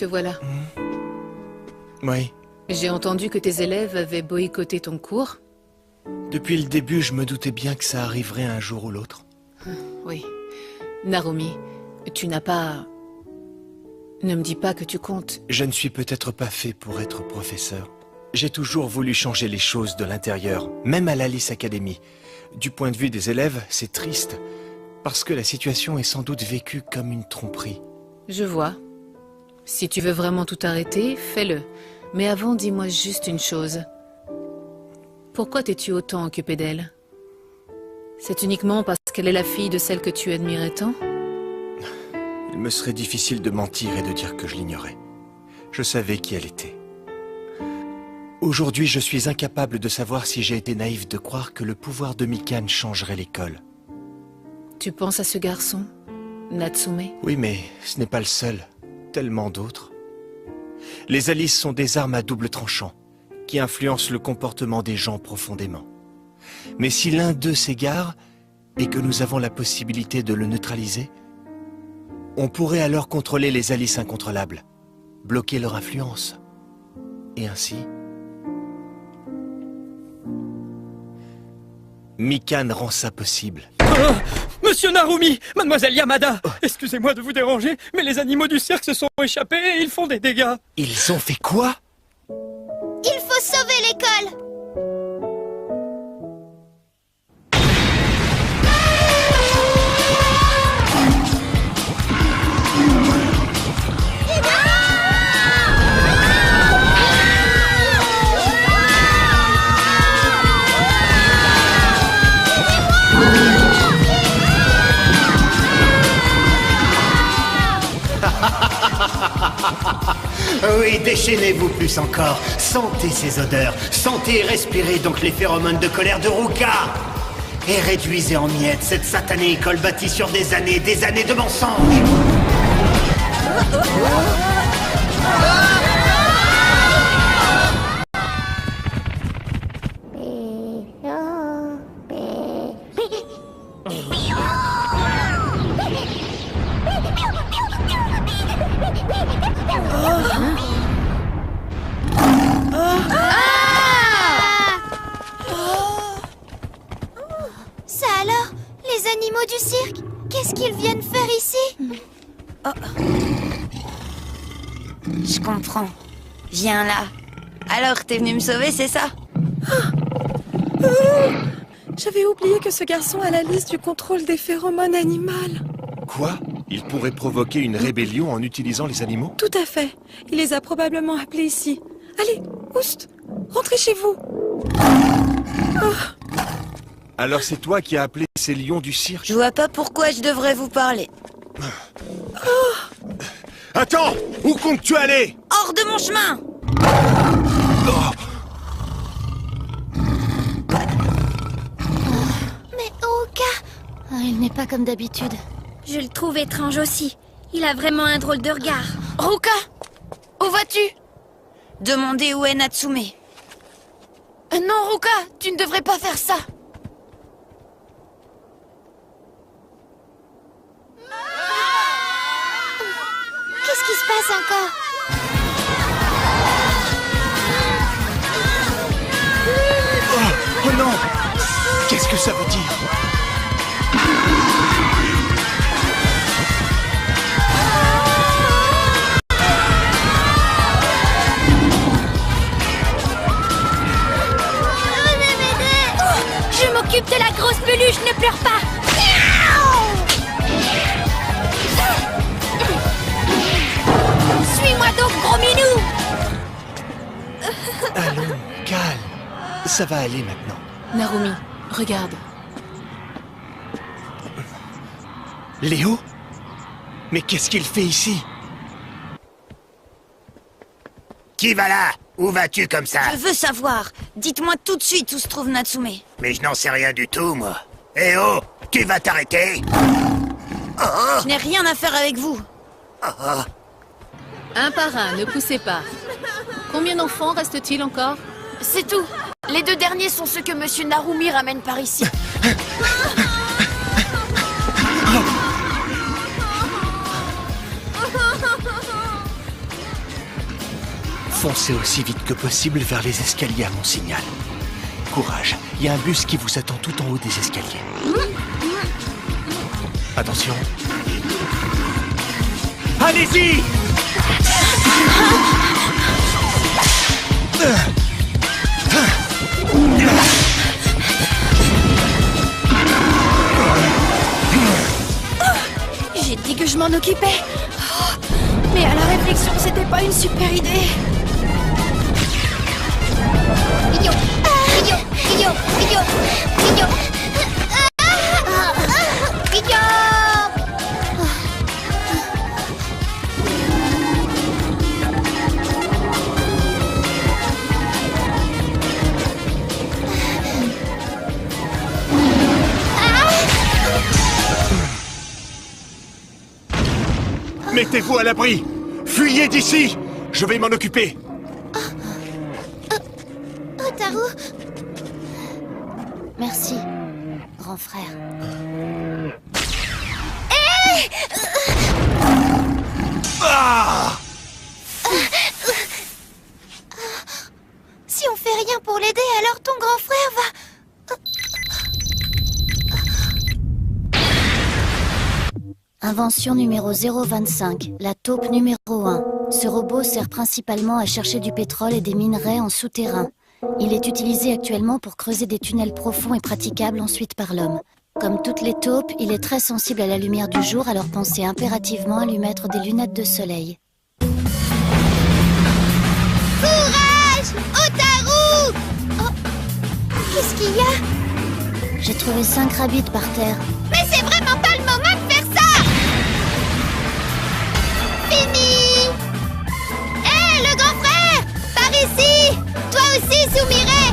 te voilà. Oui. J'ai entendu que tes élèves avaient boycotté ton cours. Depuis le début, je me doutais bien que ça arriverait un jour ou l'autre. Oui. Narumi, tu n'as pas... Ne me dis pas que tu comptes. Je ne suis peut-être pas fait pour être professeur. J'ai toujours voulu changer les choses de l'intérieur, même à l'Alice Academy. Du point de vue des élèves, c'est triste, parce que la situation est sans doute vécue comme une tromperie. Je vois. Si tu veux vraiment tout arrêter, fais-le. Mais avant, dis-moi juste une chose. Pourquoi t'es-tu autant occupé d'elle? C'est uniquement parce qu'elle est la fille de celle que tu admirais tant? Il me serait difficile de mentir et de dire que je l'ignorais. Je savais qui elle était. Aujourd'hui, je suis incapable de savoir si j'ai été naïf de croire que le pouvoir de Mikan changerait l'école. Tu penses à ce garçon, Natsume? Oui, mais ce n'est pas le seul. Tellement d'autres. Les Alice sont des armes à double tranchant, qui influencent le comportement des gens profondément. Mais si l'un d'eux s'égare, et que nous avons la possibilité de le neutraliser, on pourrait alors contrôler les Alice incontrôlables, bloquer leur influence. Et ainsi... Mikan rend ça possible. Monsieur Narumi, mademoiselle Yamada, excusez-moi de vous déranger, mais les animaux du cirque se sont échappés et ils font des dégâts. Ils ont fait quoi? Il faut sauver l'école! Oui, déchaînez-vous plus encore. Sentez ces odeurs. Sentez et respirez donc les phéromones de colère de Ruka. Et réduisez en miettes cette satanée école bâtie sur des années de mensonges. Ça alors? Les animaux du cirque? Qu'est-ce qu'ils viennent faire ici? Je comprends. Viens là. Alors, t'es venu me sauver, c'est ça? J'avais oublié que ce garçon a la liste du contrôle des phéromones animales. Quoi? Il pourrait provoquer une rébellion en utilisant les animaux? Tout à fait. Il les a probablement appelés ici. Allez, Oust, rentrez chez vous. Alors c'est toi qui as appelé ces lions du cirque? Je vois pas pourquoi je devrais vous parler. Attends! Où comptes-tu aller? Hors de mon chemin! Mais Ruka... il n'est pas comme d'habitude. Je le trouve étrange aussi. Il a vraiment un drôle de regard. Ruka! Où vas-tu? Demandez où est Natsume. Non, Ruka, tu ne devrais pas faire ça. Qu'est-ce qui se passe encore? Oh non! Qu'est-ce que ça veut dire? Je m'occupe de la grosse peluche, ne pleure pas. Suis-moi donc, gros minou. Allons, calme. Ça va aller maintenant. Narumi, regarde. Léo? Mais qu'est-ce qu'il fait ici? Qui va là? Où vas-tu comme ça? Je veux savoir. Dites-moi tout de suite où se trouve Natsume. Mais je n'en sais rien du tout, moi. Eh oh, tu vas t'arrêter? Je n'ai rien à faire avec vous. Un par un, ne poussez pas. Combien d'enfants reste-t-il encore? C'est tout. Les deux derniers sont ceux que Monsieur Narumi ramène par ici. Foncez aussi vite que possible vers les escaliers à mon signal. Courage, il y a un bus qui vous attend tout en haut des escaliers. Attention. Allez-y! J'ai dit que je m'en occupais. Oh, mais à la réflexion, c'était pas une super idée. Yo, yo, yo, yo, yo. Mettez-vous à l'abri! Fuyez d'ici! Je vais m'en occuper! Hotaru. Merci, grand frère. Ah! Si on fait rien pour l'aider, alors ton grand frère va... Invention numéro 025, la taupe numéro 1. Ce robot sert principalement à chercher du pétrole et des minerais en souterrain. Il est utilisé actuellement pour creuser des tunnels profonds et praticables ensuite par l'homme. Comme toutes les taupes, il est très sensible à la lumière du jour, alors pensez impérativement à lui mettre des lunettes de soleil. Courage, Hotaru! Oh, qu'est-ce qu'il y a? J'ai trouvé 5 rabbits par terre. Mais c'est vraiment pas le moment de faire ça! Fini! Hé, le grand frère! Par ici! Toi aussi, Sumire!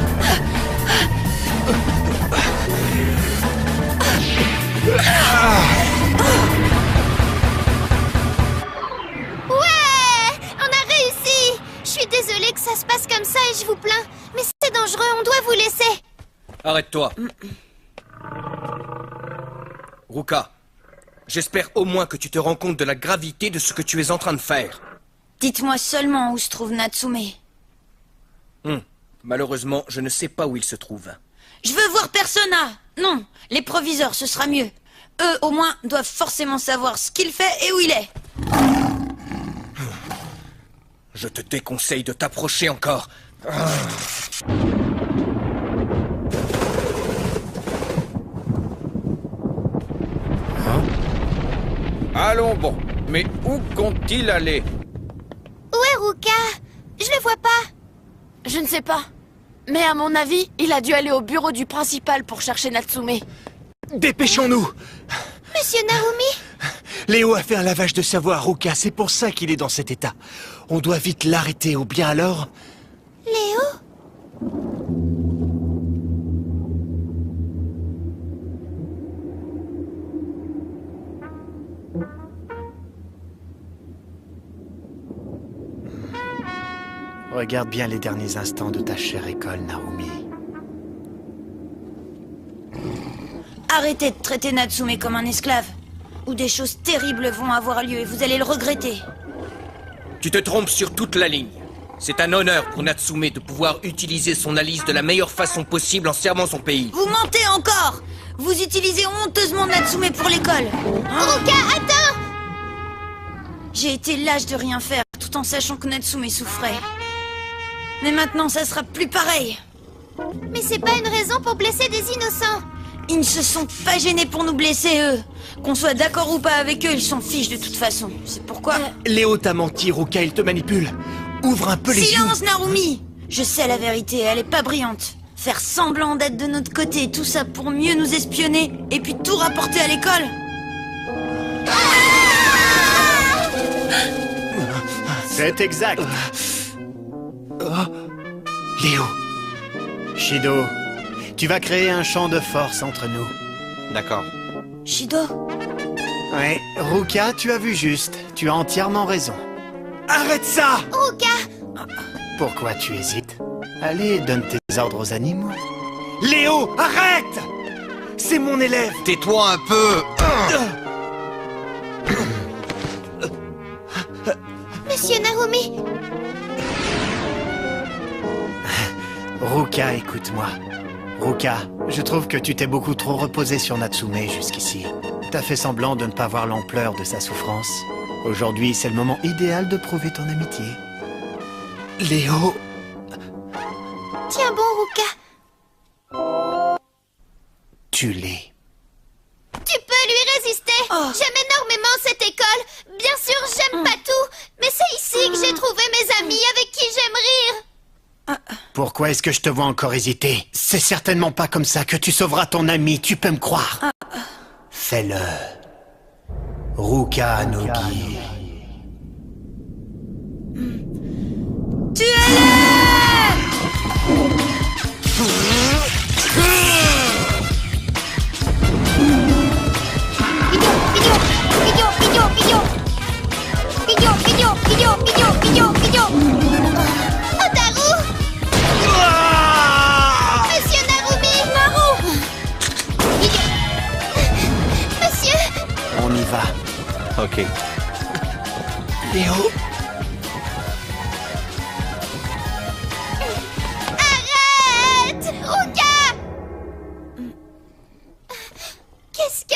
Ouais! On a réussi! Je suis désolée que ça se passe comme ça et je vous plains. Mais c'est dangereux, on doit vous laisser. Arrête-toi. Ruka, j'espère au moins que tu te rends compte de la gravité de ce que tu es en train de faire. Dites-moi seulement où se trouve Natsume. Malheureusement, je ne sais pas où il se trouve. Je veux voir Persona. Non, les proviseurs, ce sera mieux. Eux, au moins, doivent forcément savoir ce qu'il fait et où il est. Je te déconseille de t'approcher encore. Allons bon, mais où compte-t-il aller? Où est Ruka? Je le vois pas. Je ne sais pas. Mais à mon avis, il a dû aller au bureau du principal pour chercher Natsume. Dépêchons-nous! Monsieur Narumi? Léo a fait un lavage de cerveau à Ruka, c'est pour ça qu'il est dans cet état. On doit vite l'arrêter, ou bien alors... Léo? Regarde bien les derniers instants de ta chère école, Narumi. Arrêtez de traiter Natsume comme un esclave. Ou des choses terribles vont avoir lieu et vous allez le regretter. Tu te trompes sur toute la ligne. C'est un honneur pour Natsume de pouvoir utiliser son Alice de la meilleure façon possible en servant son pays. Vous mentez encore! Vous utilisez honteusement Natsume pour l'école. Ruka, attends! J'ai été lâche de rien faire, tout en sachant que Natsume souffrait. Mais maintenant, ça sera plus pareil. Mais c'est pas une raison pour blesser des innocents. Ils ne se sont pas gênés pour nous blesser, eux. Qu'on soit d'accord ou pas avec eux, ils s'en fichent de toute façon. C'est pourquoi... Léo t'a menti, Ruka, il te manipule. Ouvre un peu les yeux. Silence, Narumi! Je sais la vérité, elle est pas brillante. Faire semblant d'être de notre côté, tout ça pour mieux nous espionner, et puis tout rapporter à l'école. C'est exact. Léo. Shido, tu vas créer un champ de force entre nous. D'accord. Shido, Ouais, Ruka, tu as vu juste. Tu as entièrement raison. Arrête ça! Ruka! Pourquoi tu hésites? Allez, donne tes ordres aux animaux. Léo, arrête! C'est mon élève! Tais-toi un peu. Monsieur Narumi! Ruka, écoute-moi. Ruka, je trouve que tu t'es beaucoup trop reposé sur Natsume jusqu'ici. T'as fait semblant de ne pas voir l'ampleur de sa souffrance. Aujourd'hui, c'est le moment idéal de prouver ton amitié. Léo... Tiens bon, Ruka. Tu l'es. Tu peux lui résister. J'aime énormément cette école. Bien sûr, j'aime pas tout, mais c'est ici que j'ai trouvé mes amis avec qui j'aime rire. Pourquoi est-ce que je te vois encore hésiter? C'est certainement pas comme ça que tu sauveras ton ami, tu peux me croire. Fais-le. Ruka Nogi. Otaru! Monsieur Narumi! Naru! Monsieur! On y va. Ok. Léo...